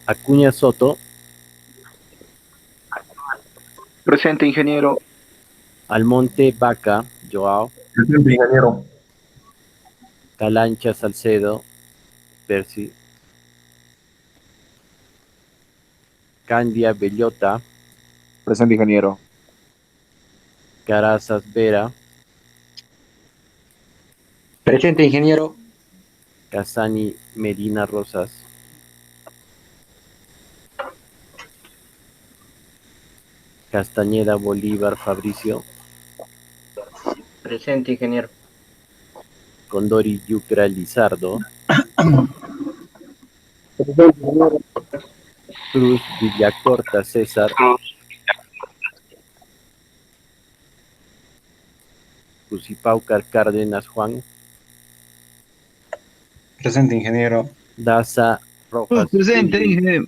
Acuña Soto, Presente, ingeniero. Almonte Vaca, Joao, Presente, ingeniero. Calancha Salcedo, Percy, Candia Bellota, Presente, ingeniero. Carazas Vera, Presente, ingeniero. Casani Medina Rosas, Castañeda Bolívar Fabricio, Presente, ingeniero. Condori Yucra Lizardo, Cruz Villacorta César, Cusipaucar Cárdenas Juan, Presente, ingeniero. Daza Rojas Presente, Luigi, ingeniero.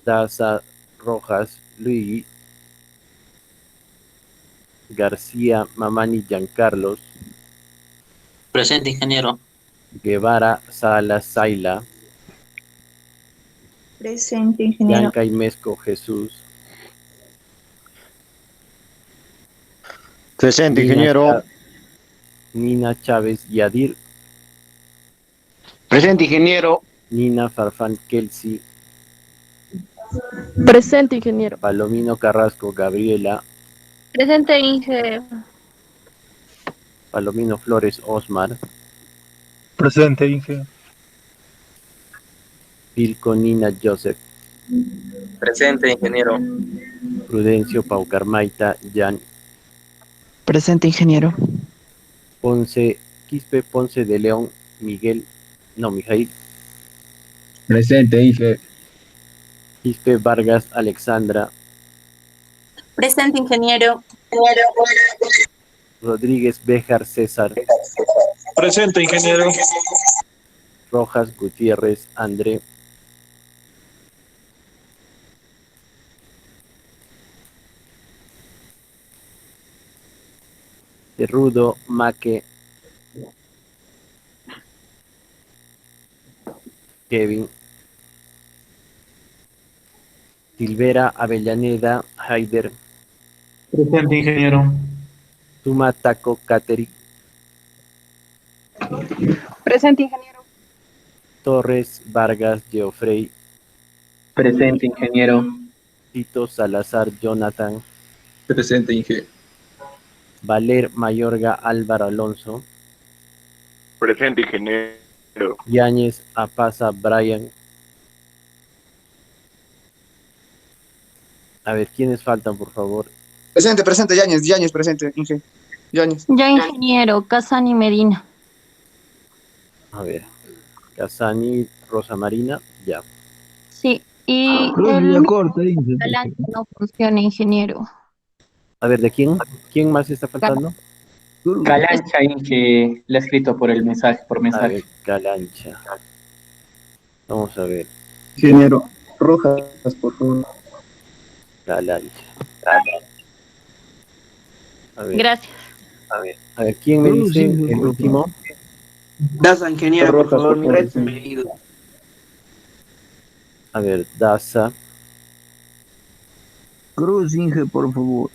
Daza Rojas Luigi, García Mamani Giancarlos, Presente, ingeniero. Guevara Salas Zaila, Presente, ingeniero. Yanca Imesco Jesús, Presente, Nina, ingeniero. Nina Chávez Yadir, Presente, ingeniero. Nina Farfán Kelsey, Presente, ingeniero. Palomino Carrasco Gabriela, Presente, Inge. Palomino Flores Osmar, Presente, ingeniero. Pilco Nina Joseph, Presente, ingeniero. Prudencio Paucarmaita Jan, Presente, ingeniero. Ponce, Quispe Ponce de León, Mijail, Presente, Inge. Quispe Vargas Alexandra, Presente, ingeniero. Rodríguez Béjar César, Presente, ingeniero. Rojas Gutiérrez André, Cerrudo Maque, Kevin, Silvera Avellaneda Haider, Presente, ingeniero. Suma Taco Cateri, Presente, ingeniero. Torres Vargas Geoffrey, Presente, ingeniero. Tito Salazar Jonathan, Presente, Inge. Valer Mayorga Álvaro Alonso, Presente, ingeniero. Yáñez Apaza Brian. A ver, ¿quiénes faltan, por favor? Presente, Yáñez, presente, Inge. Yáñez. Ya, ingeniero. Casani Medina. A ver, Casani, Rosa Marina, ya. Sí. Y Cruz el Villacorta, Inge. Calancha no funciona, ingeniero. A ver, ¿de quién? ¿Quién más está faltando? Calancha, Inge. Le ha escrito por el mensaje, por A mensaje. ver, Calancha. Vamos a ver, Ingeniero. Rojas, por favor. Calancha. A ver, Gracias. a ver, ¿quién me Cruz, dice Inge, el por último? Daza, ingeniero, por favor, mi pedido. A ver, Daza, Cruz, Inge, por favor.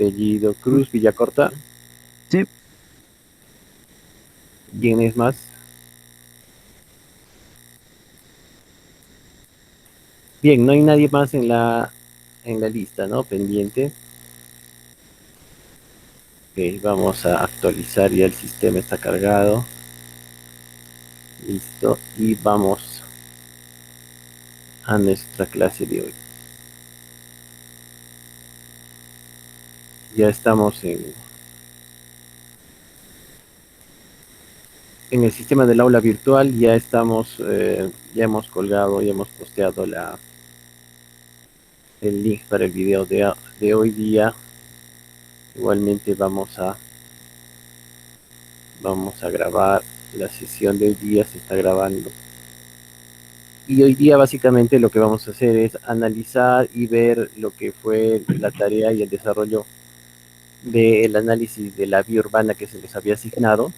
apellido Cruz Villacorta. Sí. ¿Quién es más? Bien, no hay nadie más en la lista, ¿no? Pendiente. Ok, vamos a actualizar, ya el sistema está cargado. Listo, y vamos a nuestra clase de hoy. Ya estamos en el sistema del aula virtual, ya estamos, ya hemos colgado, ya hemos posteado el link para el video de hoy día. Igualmente vamos a grabar la sesión de hoy día, se está grabando. Y hoy día básicamente lo que vamos a hacer es analizar y ver lo que fue la tarea y el desarrollo del análisis de la vía urbana que se les había asignado.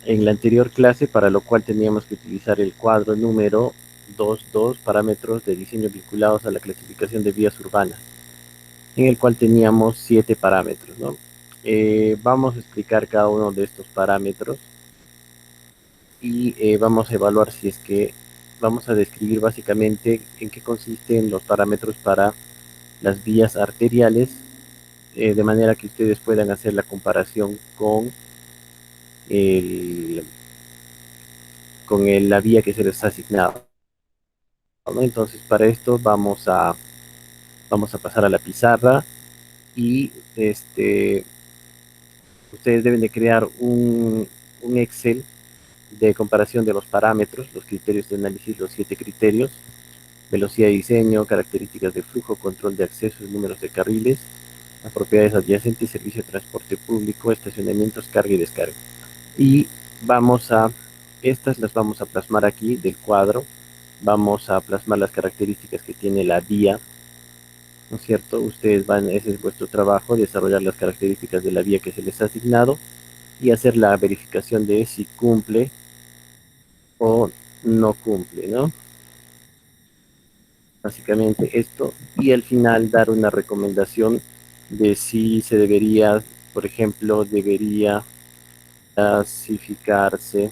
en la anterior clase, para lo cual teníamos que utilizar el cuadro número 2.2, parámetros de diseño vinculados a la clasificación de vías urbanas, en el cual teníamos 7 parámetros, ¿no? Vamos a explicar cada uno de estos parámetros y vamos a evaluar si es que vamos a describir básicamente en qué consisten los parámetros para las vías arteriales, de manera que ustedes puedan hacer la comparación con la vía que se les ha asignado, ¿no? Entonces, para esto vamos a pasar a la pizarra y ustedes deben de crear un Excel de comparación de los parámetros, los criterios de análisis, los 7 criterios: velocidad de diseño, características de flujo, control de accesos, números de carriles, las propiedades adyacentes, servicio de transporte público, estacionamientos, carga y descarga. Y estas las vamos a plasmar aquí del cuadro. Vamos a plasmar las características que tiene la vía, ¿no es cierto? Ustedes ese es vuestro trabajo, desarrollar las características de la vía que se les ha asignado y hacer la verificación de si cumple o no cumple, ¿no? Básicamente esto, y al final dar una recomendación de si se debería, por ejemplo, debería clasificarse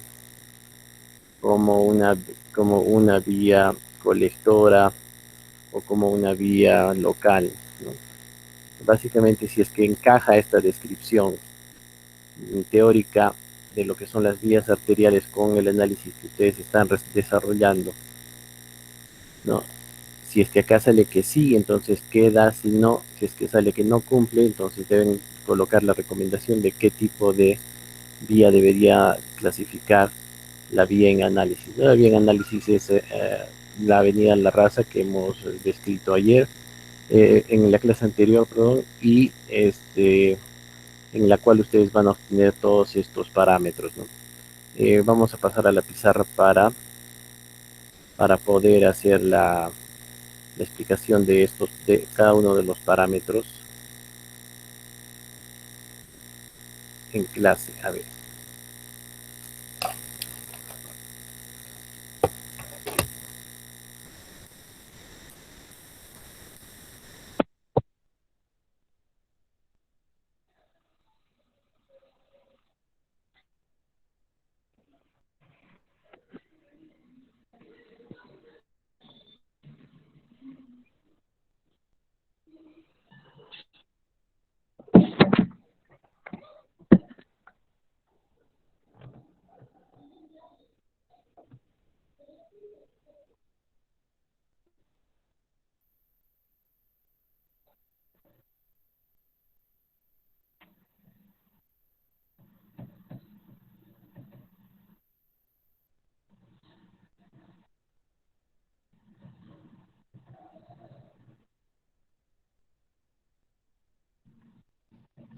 como una vía colectora o como una vía local, ¿no? Básicamente, si es que encaja esta descripción teórica de lo que son las vías arteriales con el análisis que ustedes están desarrollando, ¿no? Si es que acá sale que sí, entonces queda; si no, si es que sale que no cumple, entonces deben colocar la recomendación de qué tipo de vía debería clasificar la vía en análisis. La vía en análisis es la avenida La Raza, que hemos descrito ayer, en la clase anterior, perdón, y en la cual ustedes van a obtener todos estos parámetros, ¿no? Vamos a pasar a la pizarra para poder hacer la explicación de cada uno de los parámetros en clase. A ver.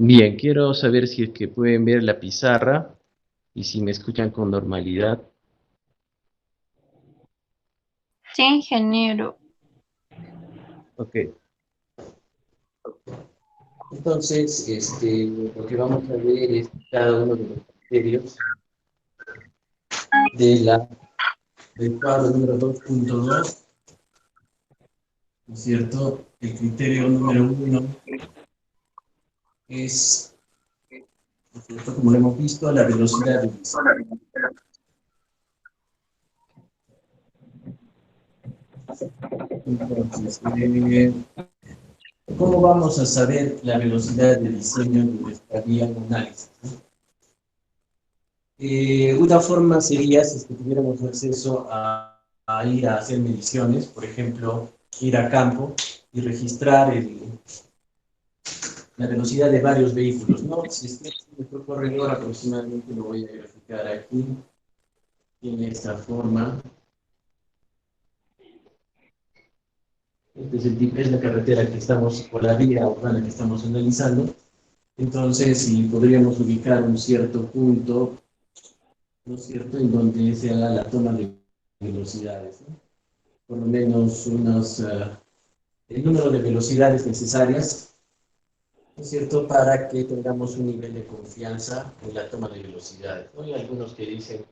Bien, quiero saber si es que pueden ver la pizarra y si me escuchan con normalidad. Sí, ingeniero. Ok. Entonces, lo que vamos a ver es cada uno de los criterios del cuadro número 2.2, ¿no es cierto? El criterio número 1 es, ¿no es cierto?, como lo hemos visto, la velocidad de diseño. Entonces, ¿cómo vamos a saber la velocidad de diseño de nuestra vía en análisis? Una forma sería, si es que tuviéramos acceso a ir a hacer mediciones, por ejemplo, ir a campo y registrar la velocidad de varios vehículos, ¿no? Si es que nuestro corredor, aproximadamente lo voy a graficar aquí, tiene esta forma. Es la carretera que estamos, o la vía urbana que estamos analizando. Entonces, si podríamos ubicar un cierto punto, ¿no es cierto?, en donde se haga la toma de velocidades, ¿no? Por lo menos el número de velocidades necesarias ¿no es cierto? Para que tengamos un nivel de confianza en la toma de velocidades, ¿no? Hay algunos que dicen,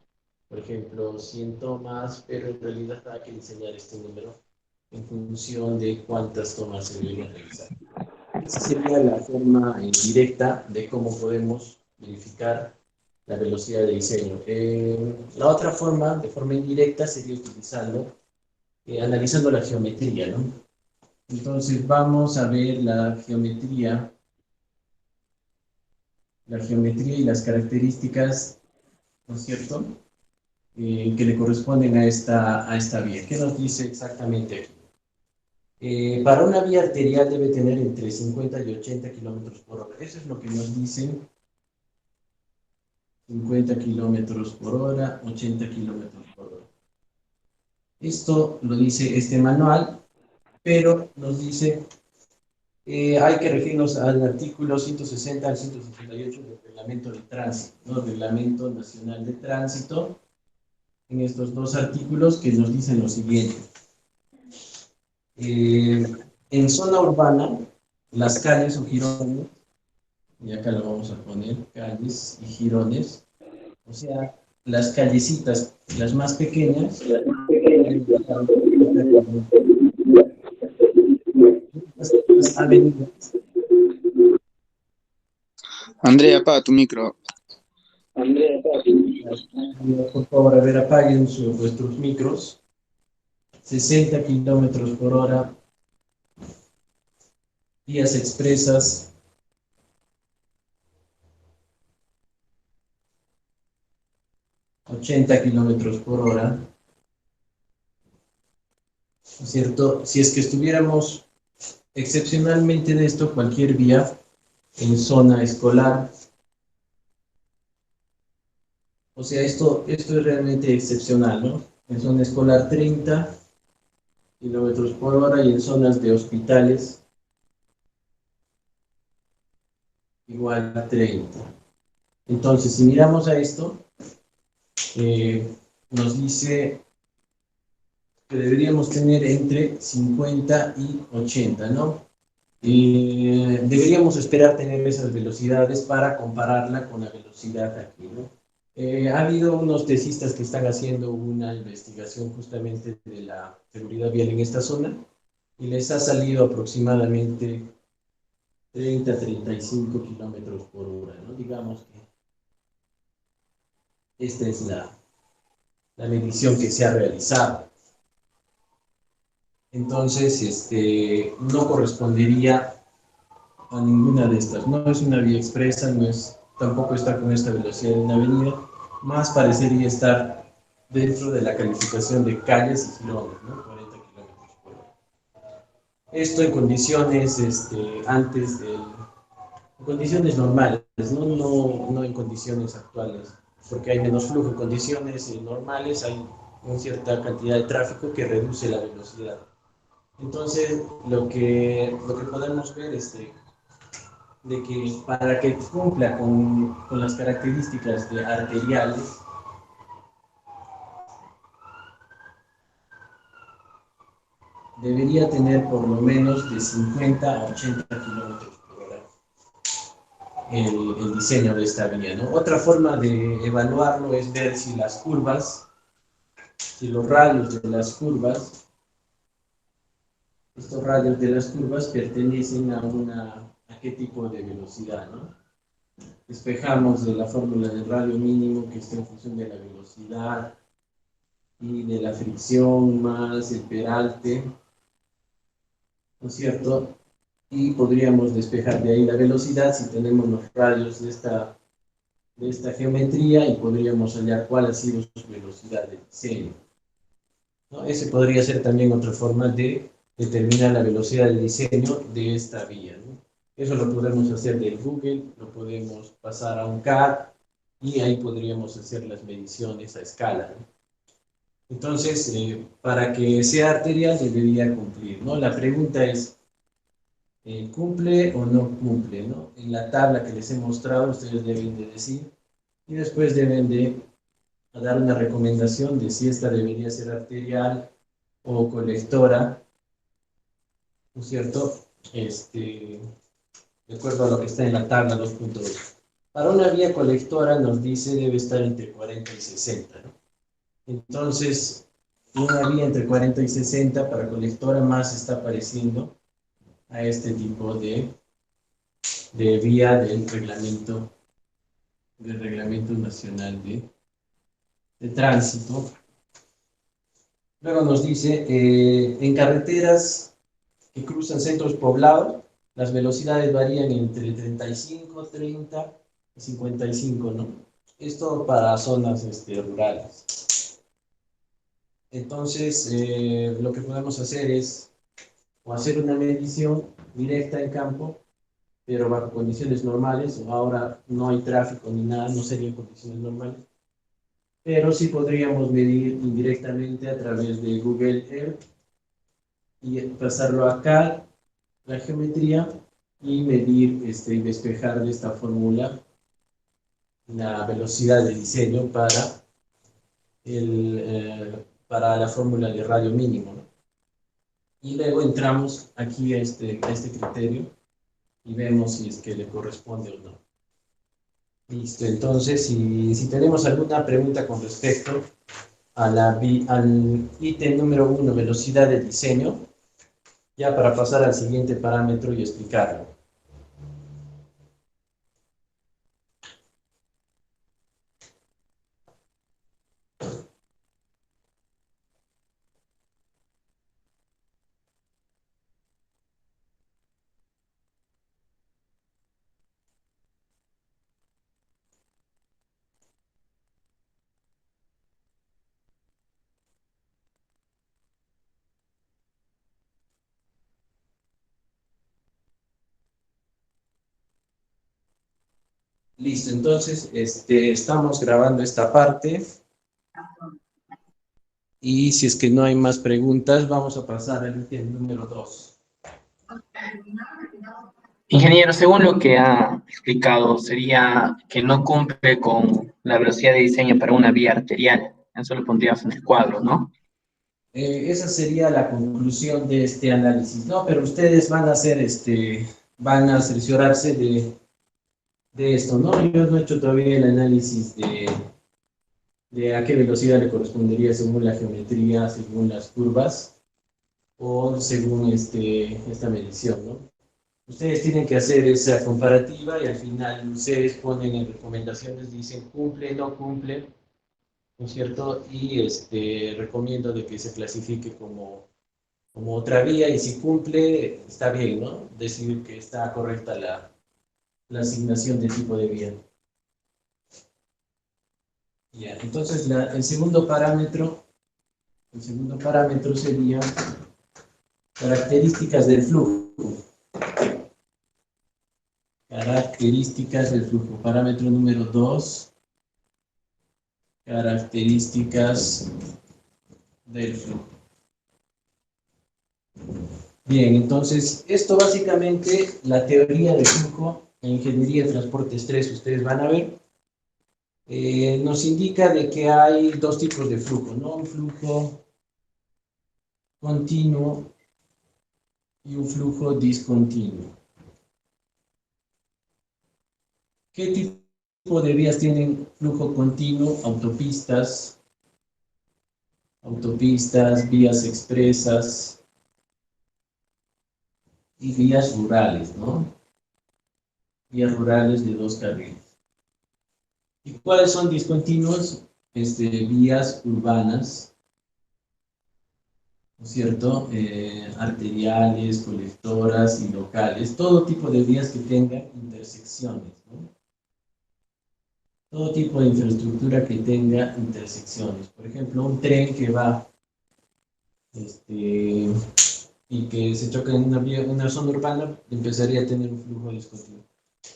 por ejemplo, 100 tomas, pero en realidad hay que diseñar este número en función de cuántas tomas se deberían realizar. Esa sería la forma directa de cómo podemos verificar la velocidad de diseño. La otra forma, de forma indirecta, sería utilizando, analizando la geometría, ¿no? Entonces vamos a ver la geometría y las características, ¿no es cierto?, que le corresponden a esta vía. ¿Qué nos dice exactamente aquí? Para una vía arterial debe tener entre 50 y 80 kilómetros por hora. Eso es lo que nos dicen. 50 kilómetros por hora, 80 kilómetros por hora. Esto lo dice este manual, pero nos dice, hay que referirnos al artículo 160 al 168 del Reglamento de Tránsito, ¿no? Reglamento Nacional de Tránsito, en estos dos artículos que nos dicen lo siguiente. En zona urbana, las calles o jirones, y acá lo vamos a poner, calles y jirones, o sea, las callecitas, las más pequeñas, las avenidas. Andrea, apaga tu micro. Por favor, a ver, apaguen vuestros micros. 60 kilómetros por hora. Vías expresas. 80 kilómetros por hora. ¿No es cierto? Si es que estuviéramos excepcionalmente en esto, cualquier vía en zona escolar. O sea, esto es realmente excepcional, ¿no? En zona escolar 30 kilómetros por hora y en zonas de hospitales igual a 30. Entonces, si miramos a esto, nos dice que deberíamos tener entre 50 y 80, ¿no? Deberíamos esperar tener esas velocidades para compararla con la velocidad aquí, ¿no? Ha habido unos tesistas que están haciendo una investigación justamente de la seguridad vial en esta zona y les ha salido aproximadamente 30 a 35 kilómetros por hora, ¿no? Digamos que esta es la medición que se ha realizado. Entonces, no correspondería a ninguna de estas. No es una vía expresa, tampoco está con esta velocidad en una avenida, más parecería estar dentro de la calificación de calles y jirones, ¿no? 40 kilómetros por hora. Esto en condiciones, en condiciones normales, no en condiciones actuales, porque hay menos flujo. En condiciones normales hay una cierta cantidad de tráfico que reduce la velocidad. Entonces, lo que podemos ver es de que para que cumpla con las características de arteriales, debería tener por lo menos de 50 a 80 kilómetros por hora el diseño de esta vía, ¿no? Otra forma de evaluarlo es ver si las curvas, si los radios de las curvas, estos radios de las curvas pertenecen a qué tipo de velocidad, ¿no? Despejamos de la fórmula del radio mínimo que está en función de la velocidad y de la fricción más el peralte, ¿no es cierto? Y podríamos despejar de ahí la velocidad si tenemos los radios de esta geometría y podríamos hallar cuál ha sido su velocidad de diseño, ¿no? Ese podría ser también otra forma de determinar la velocidad de diseño de esta vía, ¿no? Eso lo podemos hacer del Google, lo podemos pasar a un CAD y ahí podríamos hacer las mediciones a escala, ¿no? Entonces, para que sea arterial debería cumplir, ¿no? La pregunta es, ¿cumple o no cumple, ¿no? En la tabla que les he mostrado ustedes deben de decir y después deben de dar una recomendación de si esta debería ser arterial o colectora, ¿no es cierto? de acuerdo a lo que está en la tabla 2.2. Para una vía colectora nos dice debe estar entre 40 y 60, ¿no? Entonces, una vía entre 40 y 60 para colectora más está pareciendo a este tipo de vía del reglamento nacional de tránsito. Luego nos dice, en carreteras que cruzan centros poblados, las velocidades varían entre 35, 30 y 55, ¿no? Esto para zonas rurales. Entonces, lo que podemos hacer es o hacer una medición directa en campo, pero bajo condiciones normales. Ahora no hay tráfico ni nada, no serían condiciones normales. Pero sí podríamos medir indirectamente a través de Google Earth y pasarlo acá, la geometría, y medir y despejar de esta fórmula la velocidad de diseño para la fórmula de radio mínimo, ¿no? Y luego entramos aquí a este criterio y vemos si es que le corresponde o no. Listo, entonces, si tenemos alguna pregunta con respecto al ítem número 1, velocidad de diseño, ya para pasar al siguiente parámetro y explicarlo. Listo, entonces estamos grabando esta parte y si es que no hay más preguntas, vamos a pasar al ítem número 2. Ingeniero, según lo que ha explicado, sería que no cumple con la velocidad de diseño para una vía arterial. Eso lo pondríamos en el cuadro, ¿no? Esa sería la conclusión de este análisis, ¿no? Pero ustedes van a hacer van a cerciorarse de esto, ¿no? Yo no he hecho todavía el análisis de a qué velocidad le correspondería según la geometría, según las curvas, o según esta medición, ¿no? Ustedes tienen que hacer esa comparativa y al final ustedes ponen en recomendaciones, dicen cumple, no cumple, ¿no es cierto? Y recomiendo de que se clasifique como otra vía, y si cumple, está bien, ¿no? Decir que está correcta la asignación de tipo de vía. Ya, entonces el segundo parámetro sería características del flujo. Características del flujo. Parámetro número 2. Características del flujo. Bien, entonces, esto básicamente, la teoría del flujo en ingeniería de transportes 3, ustedes van a ver, nos indica de que hay dos tipos de flujo, ¿no? Un flujo continuo y un flujo discontinuo. ¿Qué tipo de vías tienen flujo continuo? Autopistas, vías expresas y vías rurales, ¿no? Vías rurales de 2 carriles. ¿Y cuáles son discontinuos? Vías urbanas, ¿no es cierto? Arteriales, colectoras y locales, todo tipo de vías que tengan intersecciones, ¿no? Todo tipo de infraestructura que tenga intersecciones. Por ejemplo, un tren que va y que se choca en una zona urbana, empezaría a tener un flujo discontinuo.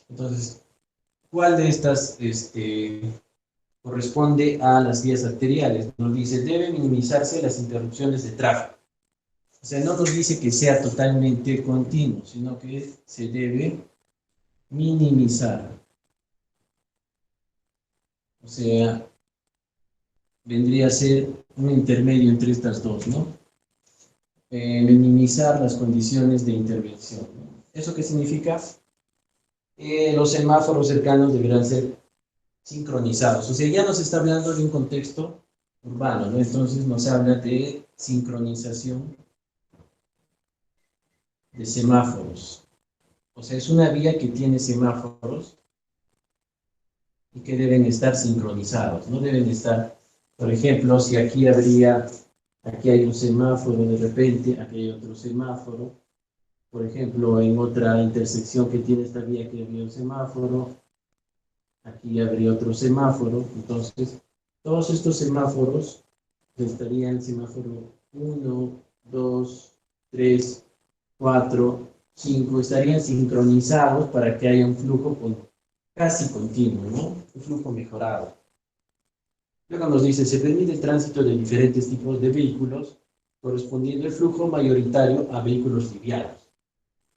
Entonces, ¿cuál de estas corresponde a las vías arteriales? Nos dice, debe minimizarse las interrupciones de tráfico. O sea, no nos dice que sea totalmente continuo, sino que se debe minimizar. O sea, vendría a ser un intermedio entre estas dos, ¿no? Minimizar las condiciones de intervención, ¿no? ¿Eso qué significa? los semáforos cercanos deberán ser sincronizados. O sea, ya nos está hablando de un contexto urbano, ¿no? Entonces nos habla de sincronización de semáforos. O sea, es una vía que tiene semáforos y que deben estar sincronizados, no deben estar, por ejemplo, si aquí hay un semáforo de repente, aquí hay otro semáforo, por ejemplo, en otra intersección que tiene esta vía que había un semáforo, aquí habría otro semáforo, entonces todos estos semáforos estarían semáforo 1, 2, 3, 4, 5, estarían sincronizados para que haya un flujo casi continuo, ¿no? Un flujo mejorado. Luego nos dice, se permite el tránsito de diferentes tipos de vehículos, correspondiendo el flujo mayoritario a vehículos livianos.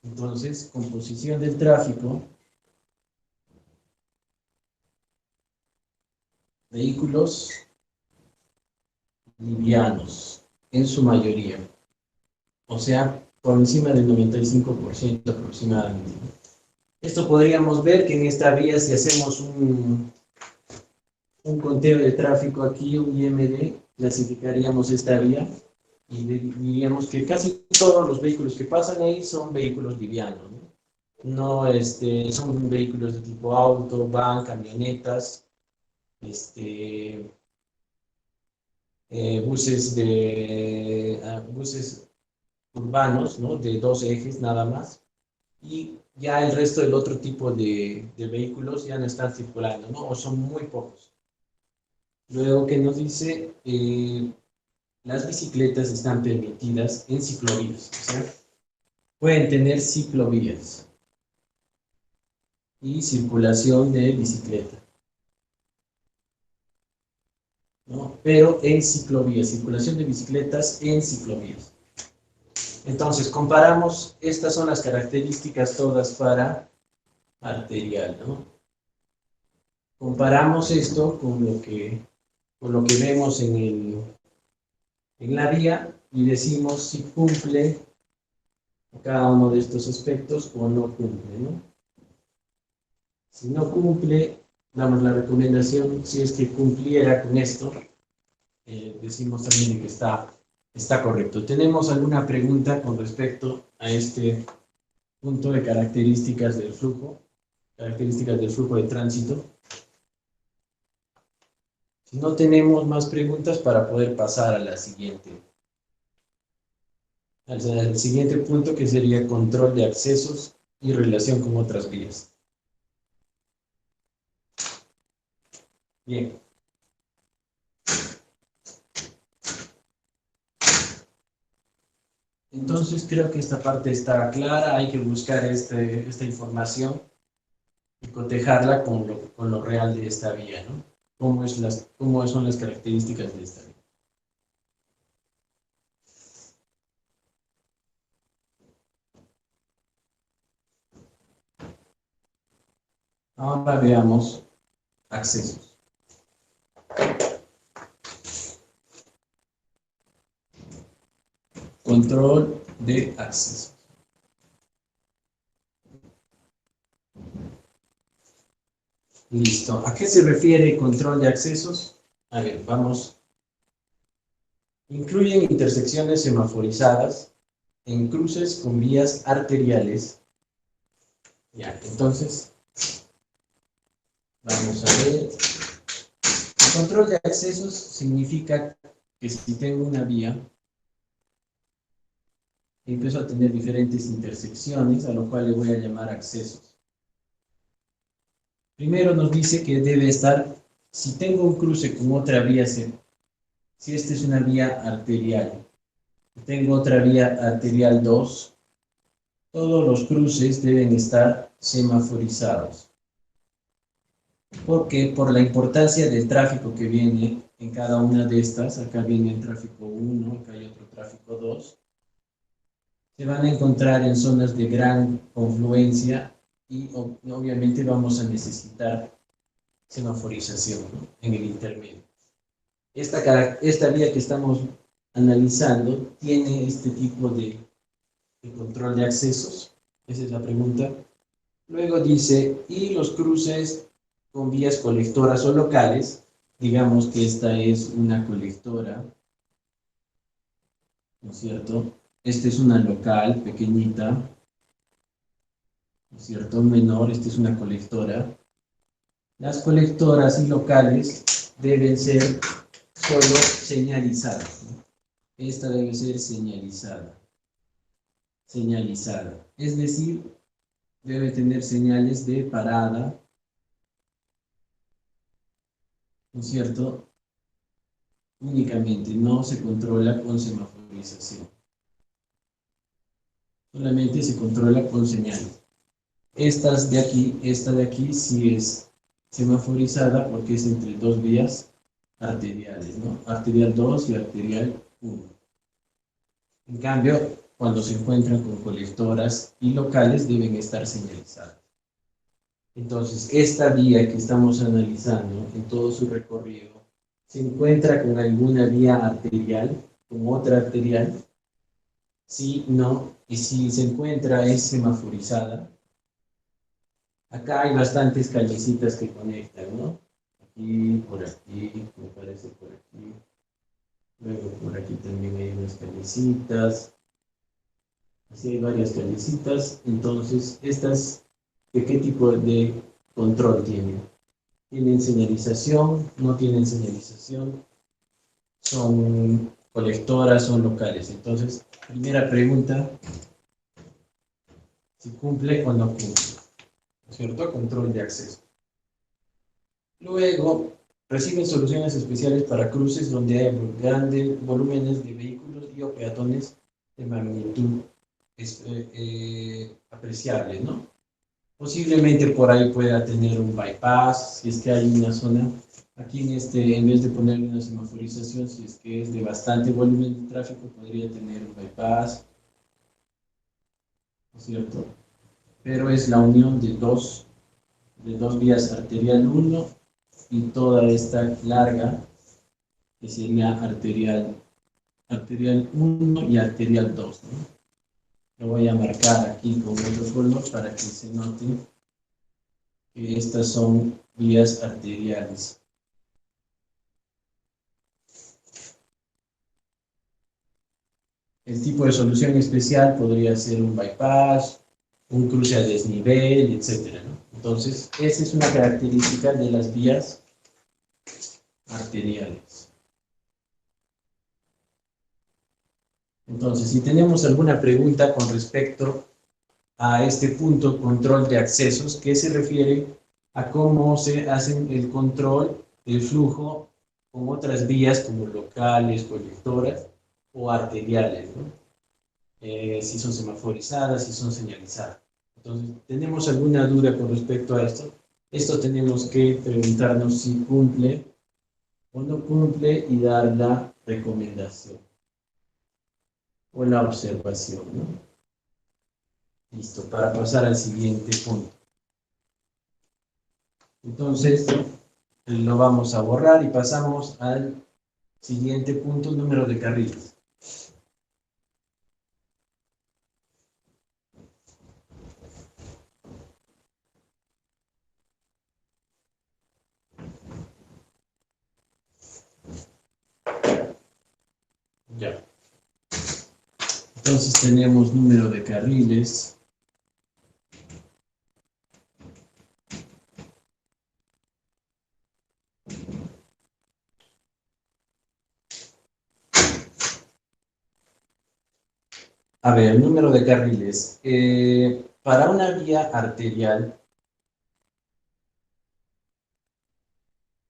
Entonces, composición del tráfico, vehículos livianos, en su mayoría. O sea, por encima del 95% aproximadamente. Esto podríamos ver que en esta vía, si hacemos un conteo de tráfico aquí, un IMD, clasificaríamos esta vía y diríamos que casi todos los vehículos que pasan ahí son vehículos livianos, ¿no? No, son vehículos de tipo auto, van, camionetas, buses urbanos, ¿no? De 2 ejes nada más, y ya el resto del otro tipo de vehículos ya no están circulando, ¿no? O son muy pocos. Luego que nos dice, las bicicletas están permitidas en ciclovías, o sea, pueden tener ciclovías y circulación de bicicleta, ¿no? Pero en ciclovías, circulación de bicicletas en ciclovías. Entonces, comparamos, estas son las características todas para arterial, ¿no? Comparamos esto con lo que vemos en la vía y decimos si cumple cada uno de estos aspectos o no cumple, ¿no? Si no cumple, damos la recomendación, si es que cumpliera con esto, decimos también que está correcto. ¿Tenemos alguna pregunta con respecto a este punto de características del flujo de tránsito? Si no tenemos más preguntas para poder pasar a al siguiente punto, que sería control de accesos y relación con otras vías. Bien. Entonces creo que esta parte está clara, hay que buscar esta información y cotejarla con lo real de esta vía, ¿no? ¿Cómo son las características de esta vía? Ahora veamos accesos. Control de accesos. Listo. ¿A qué se refiere control de accesos? A ver, vamos. Incluyen intersecciones semaforizadas en cruces con vías arteriales. Ya, entonces, vamos a ver. El control de accesos significa que si tengo una vía, empiezo a tener diferentes intersecciones, a lo cual le voy a llamar accesos. Primero nos dice que debe estar, si tengo un cruce con otra vía, si esta es una vía arterial, tengo otra vía arterial 2, todos los cruces deben estar semaforizados. ¿Por qué? Por la importancia del tráfico que viene en cada una de estas. Acá viene el tráfico 1, acá hay otro tráfico 2. Se van a encontrar en zonas de gran confluencia y obviamente vamos a necesitar semaforización, ¿no? En el intermedio. Esta vía que estamos analizando tiene este tipo de control de accesos. Esa es la pregunta. Luego dice, y los cruces con vías colectoras o locales, digamos que esta es una colectora, ¿no es cierto? Esta es una local pequeñita, ¿no es cierto? Menor, esta es una colectora. Las colectoras y locales deben ser solo señalizadas, ¿no? Esta debe ser señalizada. Señalizada. Es decir, debe tener señales de parada, ¿no es cierto? Únicamente, no se controla con semaforización. Solamente se controla con señales. Esta de aquí sí es semaforizada porque es entre dos vías arteriales, ¿no? Arterial 2 y arterial 1. En cambio, cuando se encuentran con colectoras y locales deben estar señalizadas. Entonces, esta vía que estamos analizando en todo su recorrido se encuentra con alguna vía arterial, con otra arterial, sí, no, y si se encuentra es semaforizada. Acá hay bastantes callecitas que conectan, ¿no? Aquí, me parece por aquí. Luego por aquí también hay unas callecitas. Así hay varias callecitas. Entonces, estas, ¿de qué tipo de control tienen? ¿Tienen señalización? ¿No tienen señalización? ¿Son colectoras? ¿Son locales? Entonces, primera pregunta, si cumple o no cumple, ¿no es cierto? Control de acceso. Luego, reciben soluciones especiales para cruces donde hay grandes volúmenes de vehículos y o peatones de magnitud apreciable, ¿no? Posiblemente por ahí pueda tener un bypass, si es que hay una zona, aquí en vez de ponerle una semaforización, si es que es de bastante volumen de tráfico, podría tener un bypass, ¿no es cierto? Pero es la unión de dos vías arterial 1 y toda esta larga, que sería arterial 1 y arterial 2, ¿no? Lo voy a marcar aquí con otro color para que se note que estas son vías arteriales. El tipo de solución especial podría ser un bypass, un cruce a desnivel, etc., ¿no? Entonces, esa es una característica de las vías arteriales. Entonces, si tenemos alguna pregunta con respecto a este punto, control de accesos, que se refiere a cómo se hacen el control del flujo con otras vías como locales, colectoras o arteriales, ¿no? Si son semaforizadas, si son señalizadas. Entonces, ¿tenemos alguna duda con respecto a esto? Esto tenemos que preguntarnos si cumple o no cumple y dar la recomendación o la observación, ¿no? Listo, para pasar al siguiente punto. Entonces, lo vamos a borrar y pasamos al siguiente punto, número de carriles. Ya. Entonces tenemos número de carriles. A ver, el número de carriles. Para una vía arterial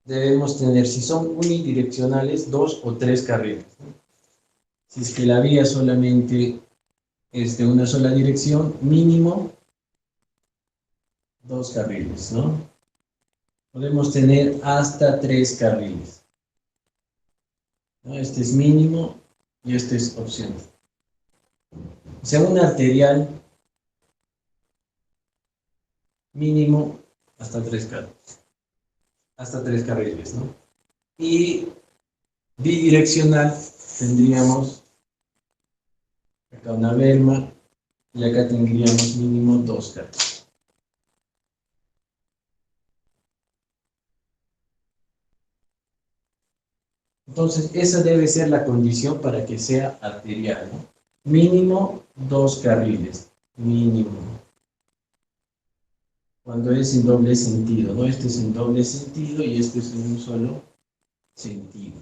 debemos tener, si son unidireccionales, 2 o 3 carriles, ¿no? Si es que la vía solamente es de una sola dirección, mínimo 2 carriles, ¿no? Podemos tener hasta 3 carriles, ¿no? Este es mínimo y este es opcional. O sea, una arterial mínimo hasta 3 carriles. Hasta 3 carriles, ¿no? Y bidireccional tendríamos acá una berma y acá tendríamos mínimo 2 carriles. Entonces, esa debe ser la condición para que sea arterial, ¿no? Mínimo 2 carriles, mínimo. Cuando es en doble sentido, ¿no? Este es en doble sentido y este es en un solo sentido.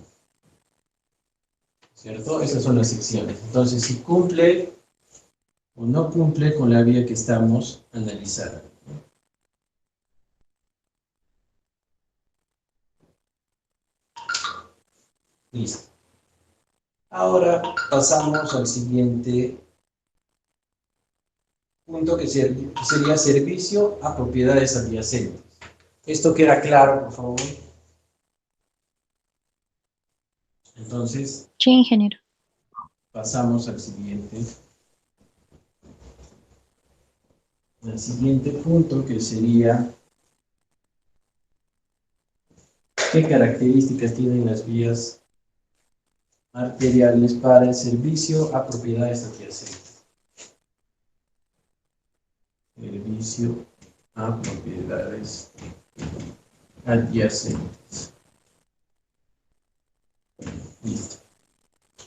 ¿Cierto? Esas son las secciones. Entonces, si cumple o no cumple con la vía que estamos analizando. Listo. Ahora pasamos al siguiente punto que sería servicio a propiedades adyacentes. ¿Esto queda claro, por favor? Entonces, Sí, ingeniero. pasamos al siguiente punto que sería ¿qué características tienen las vías arteriales para el servicio a propiedades adyacentes? Servicio a propiedades adyacentes. Listo.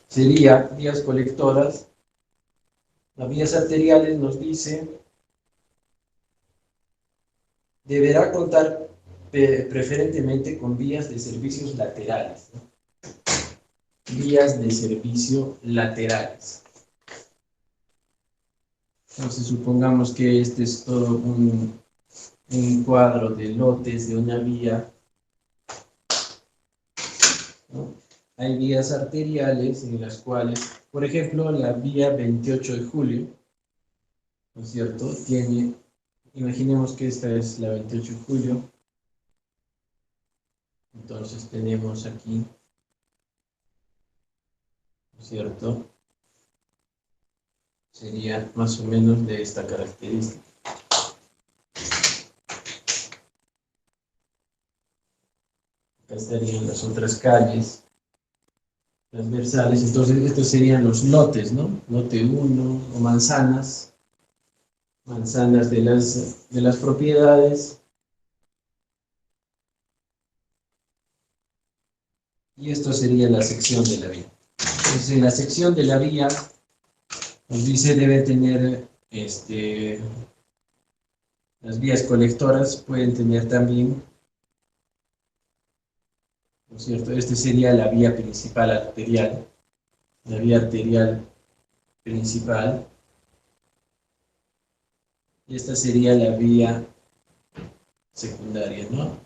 Sería vías colectoras. Las vías arteriales nos dice deberá contar preferentemente con vías de servicios laterales, ¿no? Vías de servicio laterales. Entonces supongamos que este es todo un cuadro de lotes de una vía, ¿no? Hay vías arteriales en las cuales, por ejemplo, la vía 28 de julio, ¿no es cierto? Tiene, imaginemos que esta es la 28 de julio. Entonces tenemos aquí, ¿no es cierto? Sería más o menos de esta característica. Acá estarían las otras calles transversales. Entonces estos serían los lotes, ¿no? Lote 1 o manzanas. Manzanas de las propiedades. Y esto sería la sección de la vía. Entonces en la sección de la vía nos dice debe tener las vías colectoras pueden tener también, ¿no es cierto? Este sería la vía principal arterial, la vía arterial principal, y esta sería la vía secundaria, ¿no?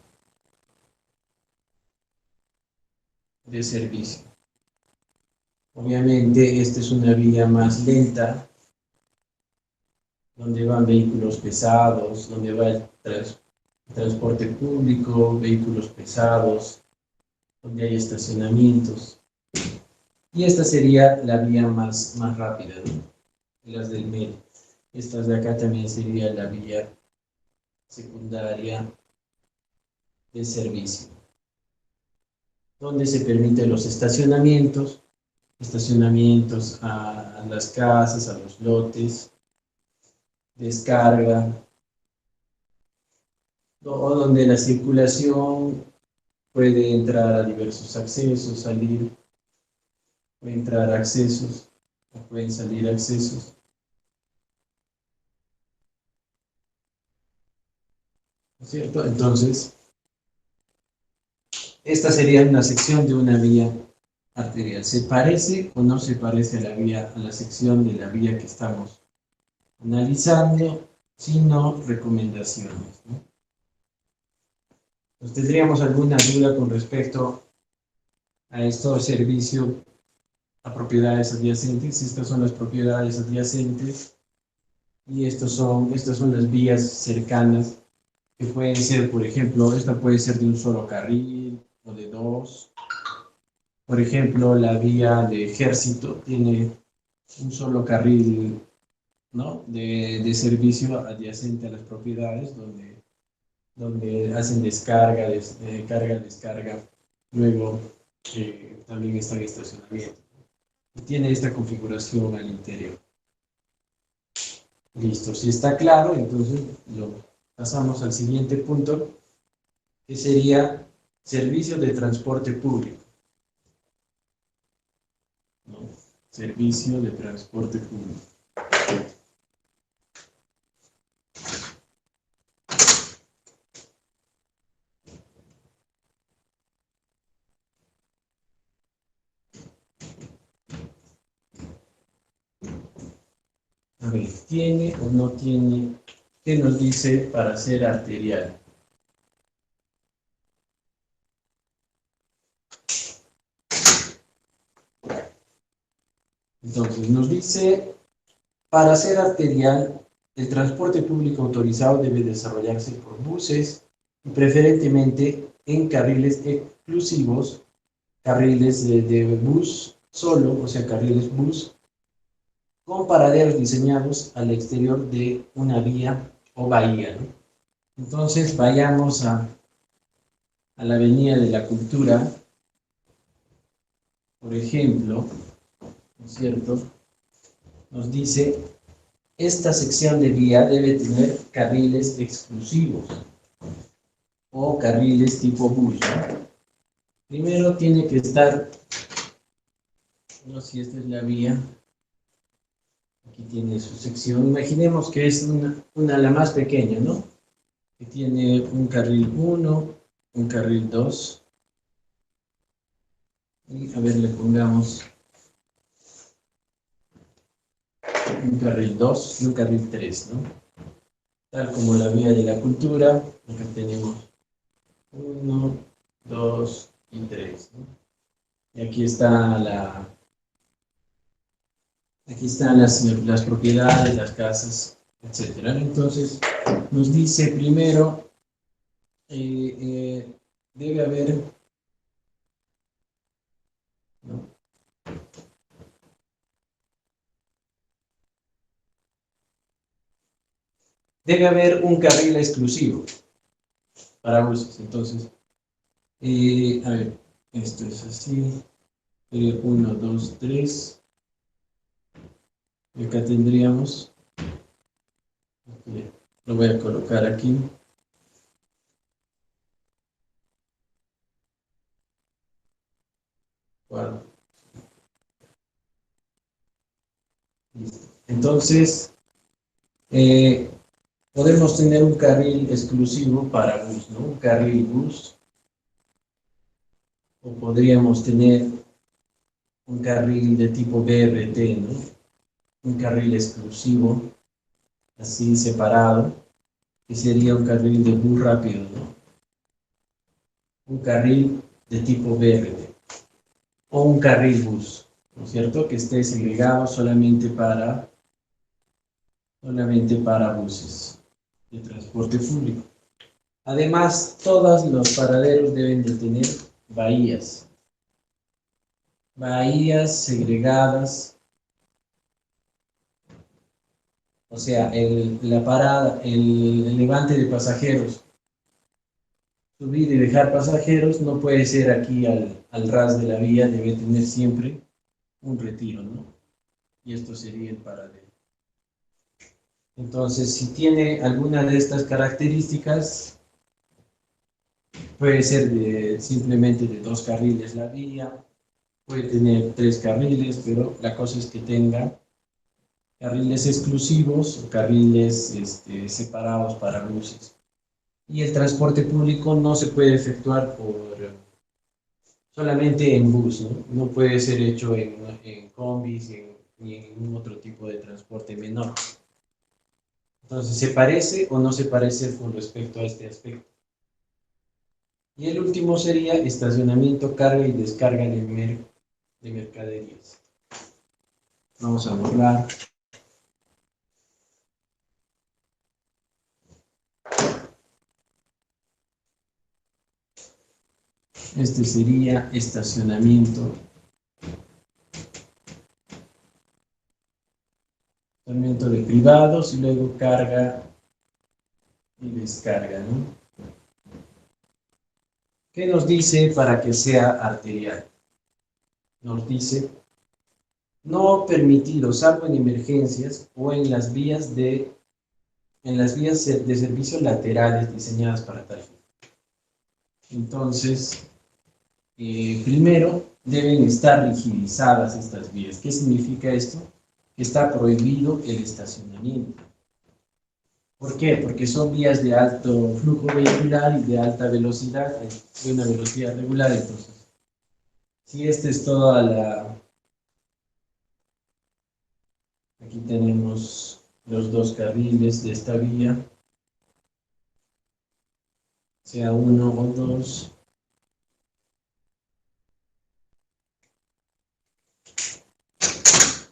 De servicio. Obviamente esta es una vía más lenta, donde van vehículos pesados, donde va el transporte público, vehículos pesados, donde hay estacionamientos. Y esta sería la vía más rápida, ¿no? Las del medio. Estas de acá también sería la vía secundaria de servicio, donde se permiten los estacionamientos a las casas, a los lotes, descarga, o donde la circulación puede entrar a diversos accesos, salir, puede entrar a accesos, o pueden salir accesos. ¿No es cierto? Entonces, esta sería una sección de una vía arterial. ¿Se parece o no se parece a la sección de la vía que estamos analizando? Si no, recomendaciones, ¿no? Pues, ¿tendríamos alguna duda con respecto a esto, servicio a propiedades adyacentes? Estas son las propiedades adyacentes y estas son las vías cercanas que pueden ser, por ejemplo, esta puede ser de un solo carril o de dos. Por ejemplo, la vía de Ejército tiene un solo carril, ¿no? de servicio adyacente a las propiedades donde hacen descarga, carga, descarga, luego también está en estacionamiento. Y tiene esta configuración al interior. Listo, si está claro, entonces pasamos al siguiente punto, que sería servicios de transporte público. servicio de transporte público. A ver, ¿tiene o no tiene? ¿Qué nos dice para ser arterial? Entonces, nos dice, para ser arterial, el transporte público autorizado debe desarrollarse por buses y preferentemente en carriles exclusivos, carriles de bus solo, o sea, carriles bus, con paraderos diseñados al exterior de una vía o bahía, ¿no? Entonces, vayamos a la Avenida de la Cultura, por ejemplo, ¿no es cierto? Nos dice, esta sección de vía debe tener carriles exclusivos o carriles tipo bus, ¿no? Primero tiene que estar, no sé si esta es la vía, aquí tiene su sección, imaginemos que es la más pequeña, ¿no? Que tiene un carril 1, un carril 2, y a ver, le pongamos un carril 2 y un carril 3, ¿no? Tal como la vía de la Cultura, acá tenemos 1, 2 y 3, ¿no? Y aquí están las propiedades, las casas, etc. Entonces, nos dice primero, debe haber, ¿no? Debe haber un carril exclusivo para buses. Entonces, a ver, esto es así, 1, 2, 3, y acá tendríamos, lo voy a colocar aquí, entonces, podemos tener un carril exclusivo para bus, ¿no? Un carril bus. O podríamos tener un carril de tipo BRT, ¿no? Un carril exclusivo, así separado, que sería un carril de bus rápido, ¿no? Un carril de tipo BRT. O un carril bus, ¿no es cierto? Que esté segregado solamente para buses de transporte público. Además, todos los paraderos deben de tener bahías segregadas, o sea, la parada, el levante de pasajeros, subir y dejar pasajeros no puede ser aquí al ras de la vía, debe tener siempre un retiro, ¿no? Y esto sería el paradero. Entonces, si tiene alguna de estas características, puede ser simplemente de 2 carriles la vía, puede tener 3 carriles, pero la cosa es que tenga carriles exclusivos o carriles separados para buses. Y el transporte público no se puede efectuar solamente en bus, ¿no? No puede ser hecho en combis ni en ningún otro tipo de transporte menor. Entonces, ¿se parece o no se parece con respecto a este aspecto? Y el último sería estacionamiento, carga y descarga de mercaderías. Vamos a borrar. Este sería estacionamiento. Estacionamiento de privados y luego carga y descarga, ¿no? ¿Qué nos dice para que sea arterial? Nos dice, no permitido, salvo en emergencias o en las vías de servicio laterales diseñadas para tal fin. Entonces, primero deben estar rigidizadas estas vías. ¿Qué significa esto? Que está prohibido el estacionamiento. ¿Por qué? Porque son vías de alto flujo vehicular y de alta velocidad, de una velocidad regular. Entonces, si esta es toda la... Aquí tenemos los dos carriles de esta vía, sea uno o dos.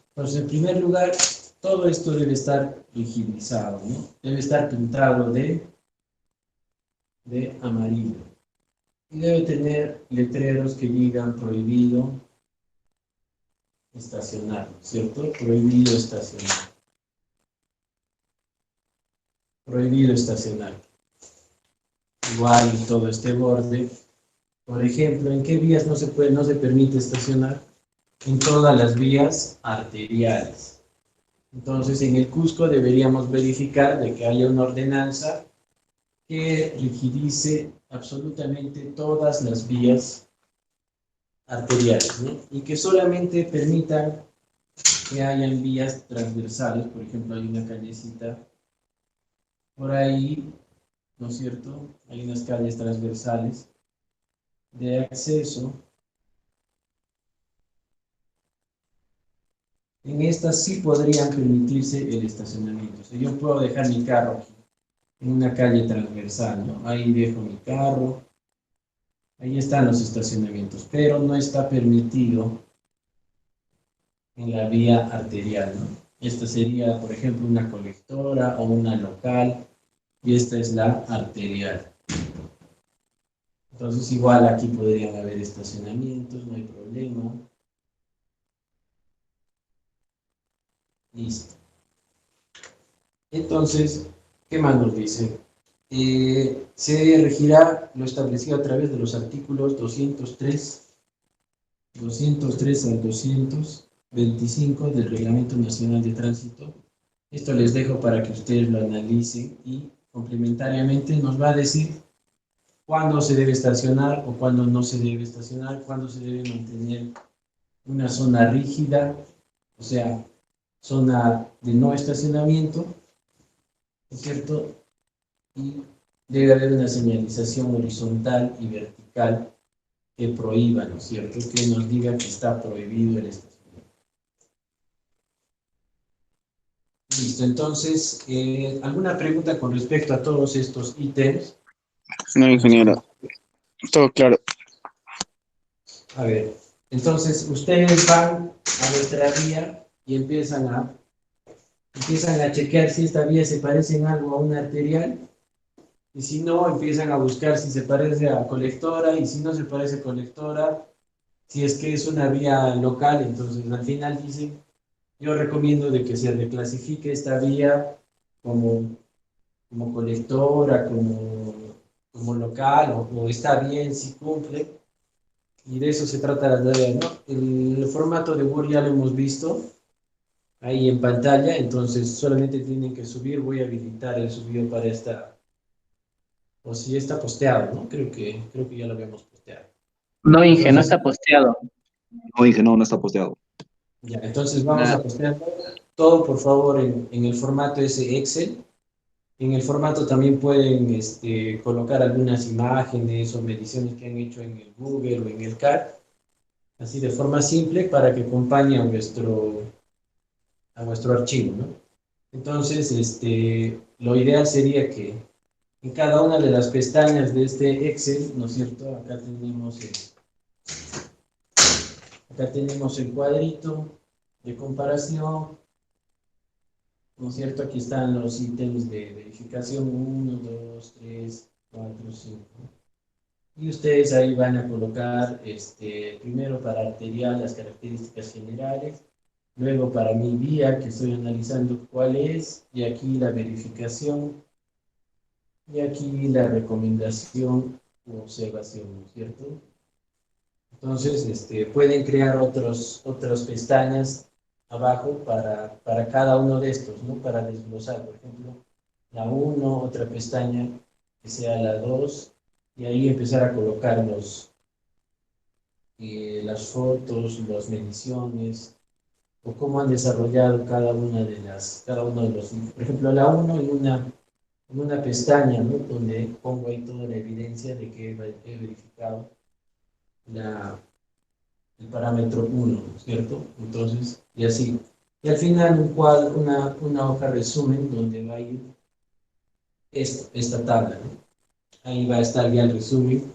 Entonces, en primer lugar, todo esto debe estar rigidizado, ¿no? Debe estar pintado de amarillo. Y debe tener letreros que digan prohibido estacionar, ¿cierto? Prohibido estacionar. Prohibido estacionar. Igual todo este borde. Por ejemplo, ¿en qué vías no se permite estacionar? En todas las vías arteriales. Entonces, en el Cusco deberíamos verificar de que haya una ordenanza que rigidice absolutamente todas las vías arteriales, ¿no? Y que solamente permitan que hayan vías transversales. Por ejemplo, hay una callecita por ahí, ¿no es cierto? Hay unas calles transversales de acceso. En estas sí podrían permitirse el estacionamiento. O sea, yo puedo dejar mi carro aquí, en una calle transversal, ¿no? Ahí dejo mi carro, ahí están los estacionamientos, pero no está permitido en la vía arterial, ¿no? Esta sería, por ejemplo, una colectora o una local, y esta es la arterial. Entonces, igual aquí podrían haber estacionamientos, no hay problema. Listo. Entonces, ¿qué más nos dice? Se regirá lo establecido a través de los artículos 203 al 225 del Reglamento Nacional de Tránsito. Esto les dejo para que ustedes lo analicen y complementariamente nos va a decir cuándo se debe estacionar o cuándo no se debe estacionar, cuándo se debe mantener una zona rígida, o sea, zona de no estacionamiento, ¿es cierto? Y debe haber una señalización horizontal y vertical que prohíba, ¿no es cierto? Que nos diga que está prohibido el estacionamiento. Listo, entonces, ¿alguna pregunta con respecto a todos estos ítems? No, ingeniero. Todo claro. A ver, entonces ustedes van a nuestra vía y empiezan a chequear si esta vía se parece en algo a una arterial, y si no, empiezan a buscar si se parece a colectora, y si no se parece a colectora, si es que es una vía local, entonces al final dicen, yo recomiendo de que se reclasifique esta vía como colectora, como local, o está bien, si cumple, y de eso se trata la tarea, ¿no? El formato de Word ya lo hemos visto ahí en pantalla, entonces solamente tienen que subir. Voy a habilitar el subido para esta, o si está posteado, ¿no? Creo que ya lo habíamos posteado. No, Inge, no Entonces, está posteado. No, dije, no está posteado. ya, entonces vamos a postear todo, por favor, en el formato ese Excel. En el formato también pueden colocar algunas imágenes o mediciones que han hecho en el Google o en el CAD, así de forma simple para que acompañe a vuestro archivo, ¿no? Entonces, lo ideal sería que en cada una de las pestañas de este Excel, ¿no es cierto? Acá tenemos el cuadrito de comparación, ¿no es cierto? Aquí están los ítems de verificación 1, 2, 3, 4, 5. Y ustedes ahí van a colocar, primero para arterial, las características generales, luego para mi vía, que estoy analizando cuál es, y aquí la verificación, y aquí la recomendación u observación, ¿no es cierto? Entonces, pueden crear otras pestañas abajo para cada uno de estos, ¿no? Para desglosar, por ejemplo, la 1, otra pestaña que sea la 2, y ahí empezar a colocar las fotos, las mediciones, o cómo han desarrollado cada una de cada uno de los, por ejemplo, la uno en una pestaña, ¿no? Donde pongo ahí toda la evidencia de que he verificado el parámetro 1, ¿cierto? Entonces, y así. Y al final una hoja resumen donde va a ir esta tabla, ¿no? Ahí va a estar ya el resumen,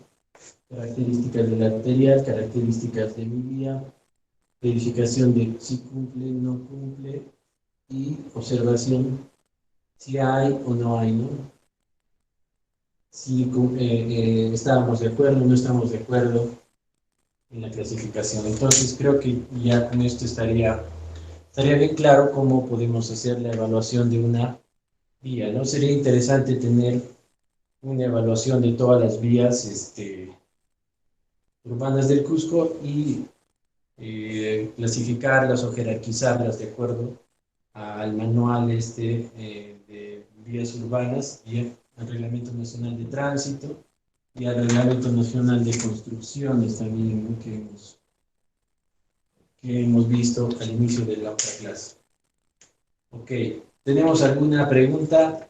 características del arterial, características de mi vía, verificación de si cumple, no cumple, y observación si hay o no hay, ¿no? Si estábamos de acuerdo o no estamos de acuerdo en la clasificación. Entonces creo que ya con esto estaría bien claro cómo podemos hacer la evaluación de una vía, ¿no? Sería interesante tener una evaluación de todas las vías urbanas del Cusco y clasificarlas o jerarquizarlas de acuerdo al manual de vías urbanas y al Reglamento Nacional de Tránsito y al Reglamento Nacional de Construcciones también, ¿no? que hemos visto al inicio de la otra clase. Ok, ¿tenemos alguna pregunta?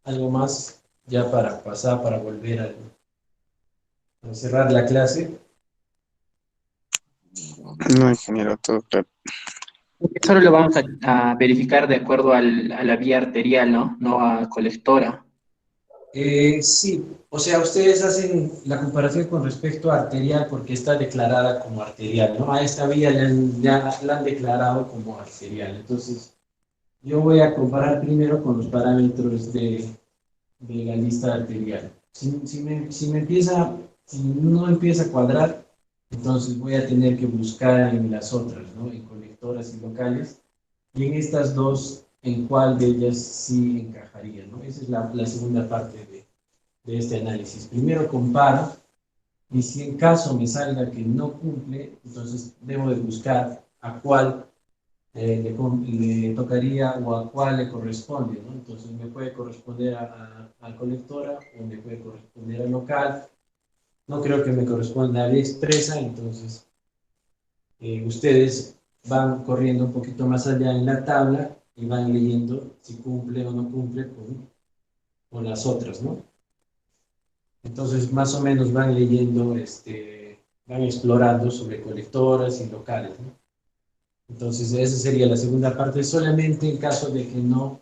¿Algo más ya para pasar, para volver a cerrar la clase? No, ingeniero, todo claro. Solo lo vamos a verificar de acuerdo a la vía arterial, ¿no? No a colectora. Sí, o sea, ustedes hacen la comparación con respecto a arterial porque está declarada como arterial, ¿no? A esta vía ya la han declarado como arterial. Entonces, yo voy a comparar primero con los parámetros de la lista arterial. Si no empieza a cuadrar, entonces voy a tener que buscar en las otras, ¿no? En colectoras y locales. Y en estas dos, ¿en cuál de ellas sí encajaría, ¿no? Esa es la segunda parte de este análisis. Primero comparo, y si en caso me salga que no cumple, entonces debo de buscar a cuál le tocaría o a cuál le corresponde, ¿no? Entonces me puede corresponder a colectora o me puede corresponder a local. No creo que me corresponda a vía expresa, entonces ustedes van corriendo un poquito más allá en la tabla y van leyendo si cumple o no cumple con las otras, ¿no? Entonces más o menos van leyendo, van explorando sobre colectoras y locales, ¿no? Entonces esa sería la segunda parte, solamente en caso de que no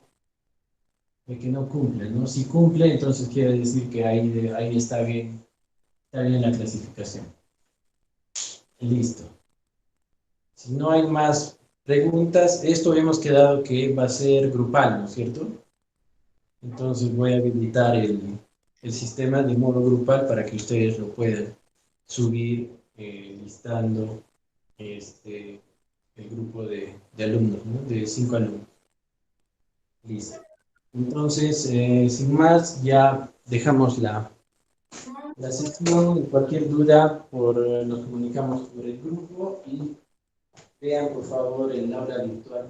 cumple, ¿no? Si cumple, entonces quiere decir que ahí está bien la clasificación. Listo. Si no hay más preguntas, esto hemos quedado que va a ser grupal, ¿no es cierto? Entonces voy a habilitar el sistema de modo grupal para que ustedes lo puedan subir listando el grupo de alumnos, ¿no? De 5 alumnos. Listo. Entonces, sin más, ya dejamos la sesión. Cualquier duda, nos comunicamos por el grupo y vean, por favor, el aula virtual.